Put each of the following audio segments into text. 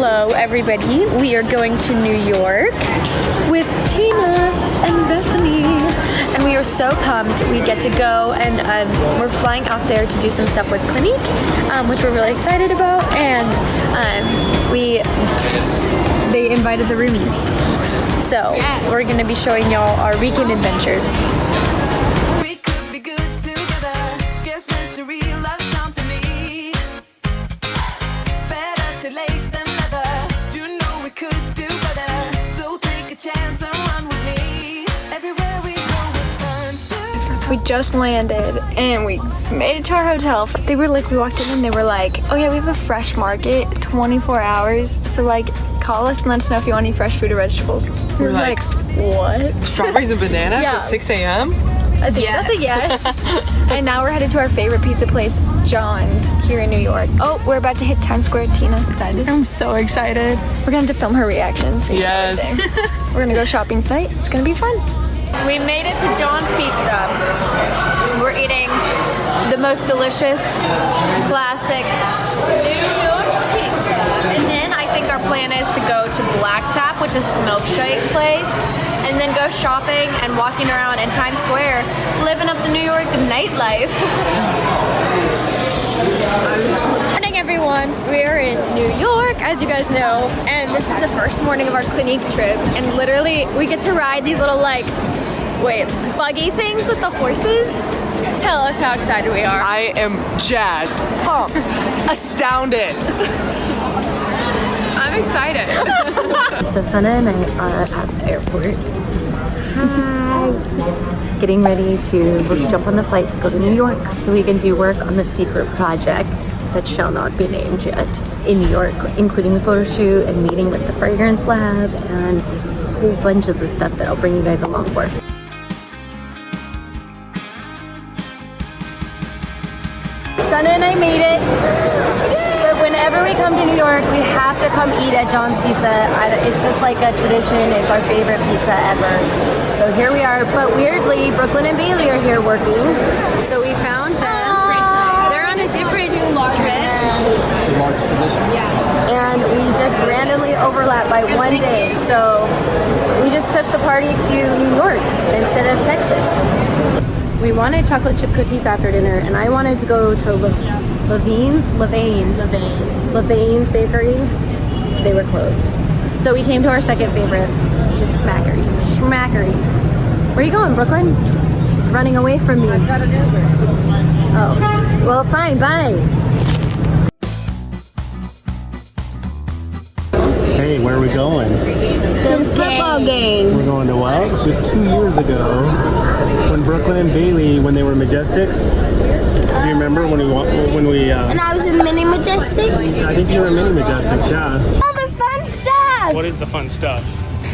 Hello everybody, we are going to New York with Tina and Bethany, and we are so pumped. We get to go and we're flying out there to do some stuff with Clinique, which we're really excited about, and they invited the roomies, so yes. We're going to be showing y'all our weekend adventures. We just landed and we made it to our hotel. They were like, we walked in and they were like, oh yeah, we have a fresh market 24 hours. So like, call us and let us know if you want any fresh food or vegetables. We were like, what? Strawberries and bananas at 6 a.m.? I think that's a yes. And now we're headed to our favorite pizza place, John's, here in New York. Oh, we're about to hit Times Square. Tina, excited? I'm so excited. We're going to film her reaction. So yes. We're going to go shopping tonight. It's going to be fun. We made it to John's Pizza. We're eating the most delicious, classic New York pizza. And then I think our plan is to go to Black Tap, which is a milkshake place, and then go shopping and walking around in Times Square, living up the New York nightlife. Good morning, everyone. We are in New York, as you guys know, and this is the first morning of our Clinique trip, and literally we get to ride these little buggy things with the horses. Tell us how excited we are. I am jazzed, pumped, astounded. I'm excited. So Sana and I are at the airport. Hi. Getting ready to jump on the flight to go to New York so we can do work on the secret project that shall not be named yet in New York, including the photo shoot and meeting with the fragrance lab and whole bunches of stuff that I'll bring you guys along for. Sana and I made it, but whenever we come to New York, we have to come eat at John's Pizza. It's just like a tradition. It's our favorite pizza ever. So here we are, but weirdly, Brooklyn and Bailey are here working, so we found them. They're on a different trip. It's a large tradition. Yeah. And we just randomly overlap by one day, so we just took the party to New York instead of Texas. We wanted chocolate chip cookies after dinner, and I wanted to go to Levain's Bakery. They were closed. So we came to our second favorite, which is Schmackery's. Where are you going, Brooklyn? She's running away from me. I've got an Uber. Oh. Well, fine, bye. Hey, where are we going? The football game. We're going to what? It was 2 years ago when Brooklyn and Bailey, when they were Majestics. Do you remember when we And I was in Mini Majestics? I think you were in Mini Majestics, yeah. All the fun stuff! What is the fun stuff?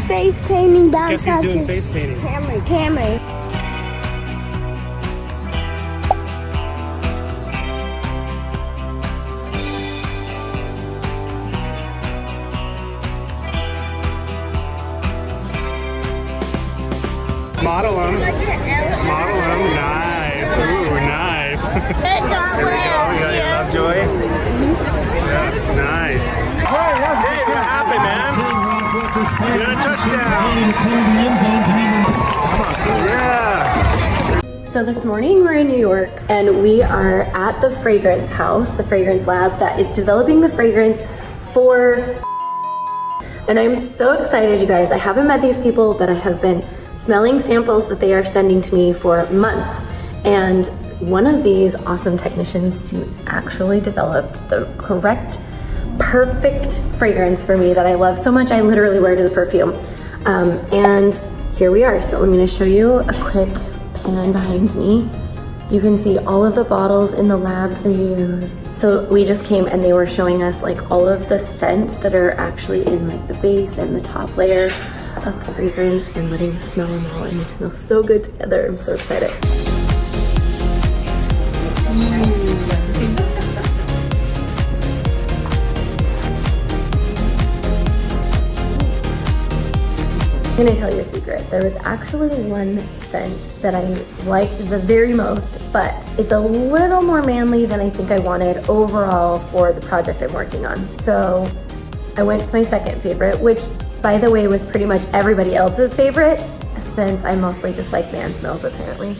Face painting, bounce Guess houses. he's doing face painting. Camry. Model them. Model them. Nice. Ooh, nice. There we go. You got your Lovejoy. Yeah, nice. Hey, what happened, man? You got a touchdown. Yeah. So this morning we're in New York and we are at the fragrance house, the fragrance lab that is developing the fragrance for, and I'm so excited, you guys. I haven't met these people, but I have been smelling samples that they are sending to me for months. And one of these awesome technicians actually developed the correct, perfect fragrance for me that I love so much. I literally wear to the perfume. And here we are. So I'm gonna show you a quick pan behind me. You can see all of the bottles in the labs they use. So we just came and they were showing us like all of the scents that are actually in like the base and the top layer of the fragrance and letting us smell them all, and they smell so good together. I'm so excited. I'm gonna tell you a secret. There was actually one scent that I liked the very most, but it's a little more manly than I think I wanted overall for the project I'm working on. So I went to my second favorite, which by the way was pretty much everybody else's favorite, since I mostly just like man's Mills apparently.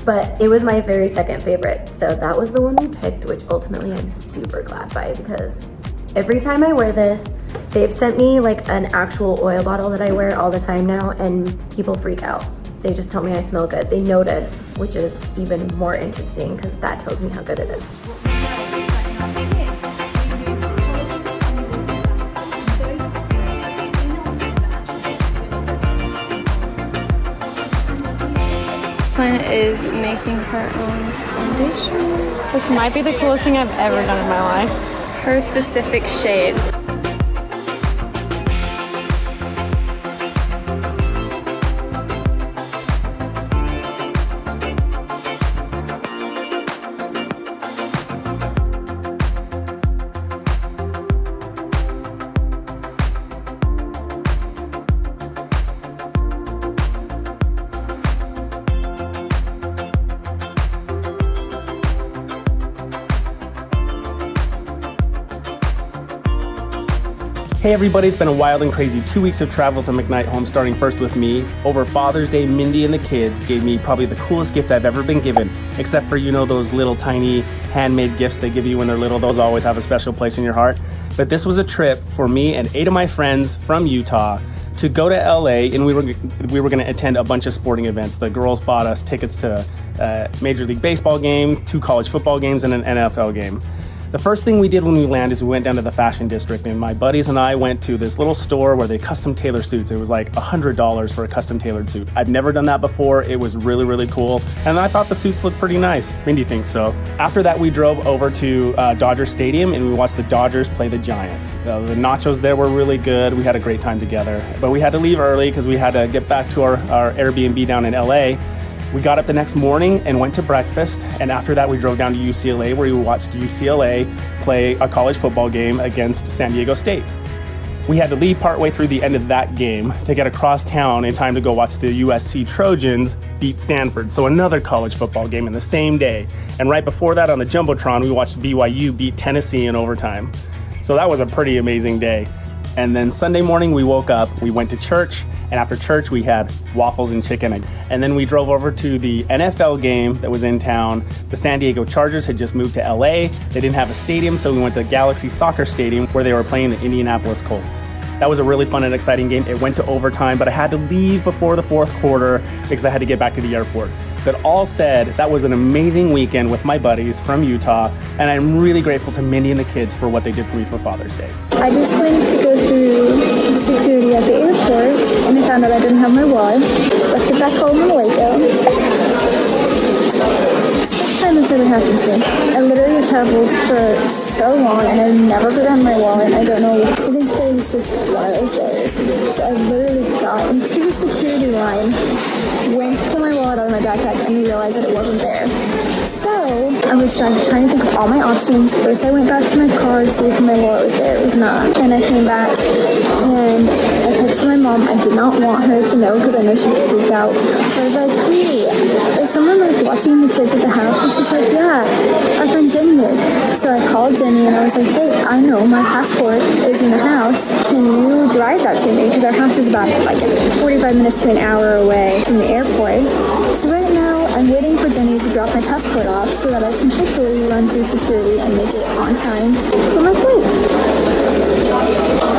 But it was my very second favorite. So that was the one we picked, which ultimately I'm super glad by, because every time I wear this, they've sent me like an actual oil bottle that I wear all the time now, and people freak out. They just tell me I smell good. They notice, which is even more interesting because that tells me how good it is. One is making her own foundation. This might be the coolest thing I've ever done in my life. Her specific shade. Hey everybody, it's been a wild and crazy 2 weeks of travel to McKnight Home, starting first with me. Over Father's Day, Mindy and the kids gave me probably the coolest gift I've ever been given, except for, you know, those little tiny handmade gifts they give you when they're little. Those always have a special place in your heart. But this was a trip for me and 8 of my friends from Utah to go to LA, and we were going to attend a bunch of sporting events. The girls bought us tickets to a Major League Baseball game, 2 college football games, and an NFL game. The first thing we did when we landed is we went down to the fashion district, and my buddies and I went to this little store where they custom tailor suits. It was like $100 for a custom tailored suit. I've never done that before. It was really, really cool. And I thought the suits looked pretty nice. Mindy thinks so. After that, we drove over to Dodger Stadium and we watched the Dodgers play the Giants. The nachos there were really good. We had a great time together, but we had to leave early because we had to get back to our Airbnb down in LA. We got up the next morning and went to breakfast, and after that we drove down to UCLA, where we watched UCLA play a college football game against San Diego State. We had to leave partway through the end of that game to get across town in time to go watch the USC Trojans beat Stanford, so another college football game in the same day. And right before that on the Jumbotron, we watched BYU beat Tennessee in overtime. So that was a pretty amazing day. And then Sunday morning we woke up, we went to church, and after church we had waffles and chicken. And then we drove over to the NFL game that was in town. The San Diego Chargers had just moved to LA. They didn't have a stadium, so we went to Galaxy Soccer Stadium where they were playing the Indianapolis Colts. That was a really fun and exciting game. It went to overtime, but I had to leave before the fourth quarter because I had to get back to the airport. But all said, that was an amazing weekend with my buddies from Utah, and I'm really grateful to Mindy and the kids for what they did for me for Father's Day. I just went to go through security at the airport, and I found out I didn't have my wallet. Left it back home in Waco. First time it's ever happened to me. I literally traveled for so long, and I've never forgotten my wallet. I don't know. I think today was just one of those days. So I literally got into the security line, went to pull my wallet out of my backpack, and realized that it wasn't there. So I was trying to think of all my options. First I went back to my car to see if my wallet was there. It was not. And I came back and I texted my mom. I did not want her to know because I know she'd freak out. So I was like, hey, is someone like watching the kids at the house? And she's like, yeah, our friend Jenny is. So I called Jenny and I was like, hey, I know my passport is in the house. Can you drive that to me? Because our house is about like 45 minutes to an hour away from the airport. So right now I'm waiting for Jenny to drop my passport off so that I can hopefully run through security and make it on time for my flight.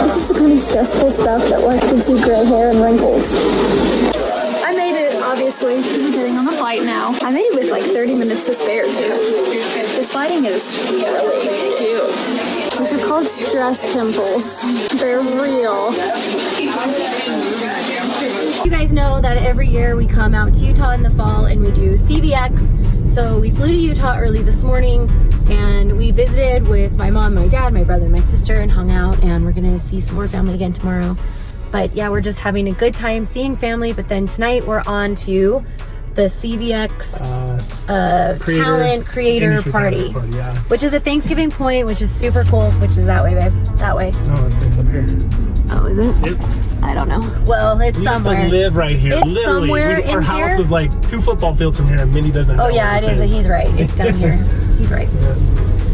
This is the kind of stressful stuff that like gives you gray hair and wrinkles. I made it, obviously, because I'm getting on the flight now. I made it with like 30 minutes to spare too. This lighting is really cute. These are called stress pimples. They're real. You guys know that every year we come out to Utah in the fall and we do CVX. So we flew to Utah early this morning and we visited with my mom, my dad, my brother, and my sister and hung out, and we're gonna see some more family again tomorrow. But yeah, we're just having a good time seeing family. But then tonight we're on to the CVX talent creator party, yeah. Which is at Thanksgiving Point, which is super cool. Which is that way, babe? That way. No, it's up here. Oh, is it? Yep. I don't know. Well, it's we somewhere. We used to live right here. It's literally. somewhere in Our house here. was like 2 football fields from here, and Mindy doesn't know. Oh yeah, it is. He's right. It's down here. He's right. Yeah.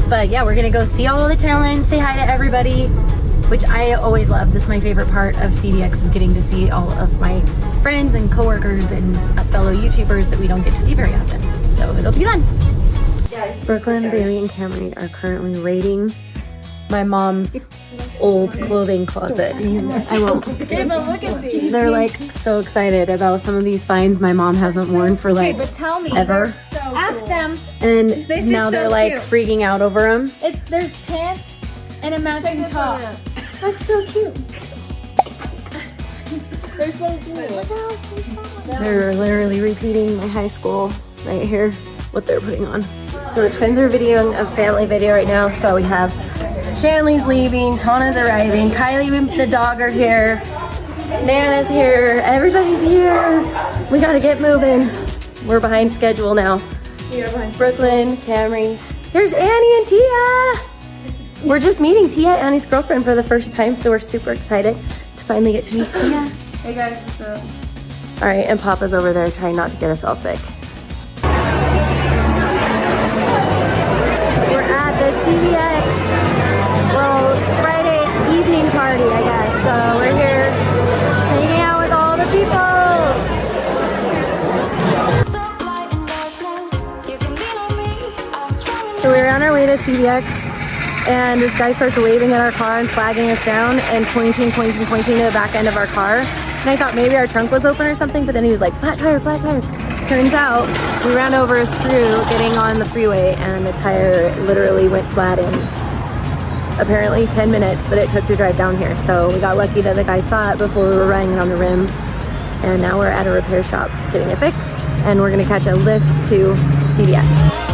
But yeah, we're gonna go see all the talent, say hi to everybody, which I always love. This is my favorite part of CBX, is getting to see all of my friends and coworkers and fellow YouTubers that we don't get to see very often. So it'll be fun. Brooklyn, Bailey, and Camry are currently raiding my mom's old clothing closet. I won't. They're like so excited about some of these finds my mom hasn't worn for like ever. Ask them. And This is now they're so like cute. freaking out over them. There's pants and a matching top. That's so cute. They're so cute. They're literally repeating my high school right here, what they're putting on. So the twins are videoing a family video right now. So we have Shanley's leaving, Tana's arriving, Kylie and the dog are here, Nana's here, everybody's here. We gotta get moving. We're behind schedule now. Brooklyn, Camry. Here's Annie and Tia. We're just meeting Tia, Annie's girlfriend, for the first time, so we're super excited to finally get to meet Tia. Hey guys, what's up? All right, and Papa's over there trying not to get us all sick. We're at the CBX, well, it's Friday evening party, I guess. So we're here just hanging out with all the people. So we were on our way to CBX, and this guy starts waving at our car and flagging us down and pointing to the back end of our car. And I thought maybe our trunk was open or something, but then he was like, flat tire, flat tire. Turns out we ran over a screw getting on the freeway, and the tire literally went flat in apparently 10 minutes that it took to drive down here. So we got lucky that the guy saw it before we were running it on the rim. And now we're at a repair shop getting it fixed, and we're gonna catch a lift to CBX.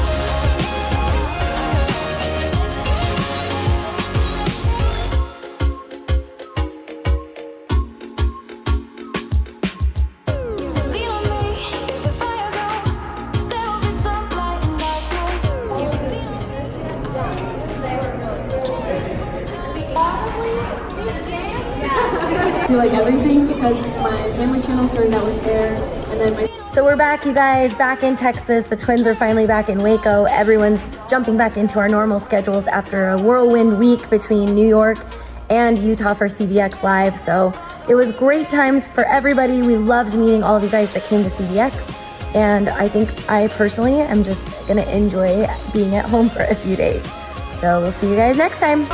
Do like everything because my family channel started out with hair, and then my So we're back, you guys, back in Texas. The twins are finally back in Waco. Everyone's jumping back into our normal schedules after a whirlwind week between New York and Utah for CBX Live. So it was great times for everybody. We loved meeting all of you guys that came to CBX. And I think I personally am just gonna enjoy being at home for a few days. So we'll see you guys next time.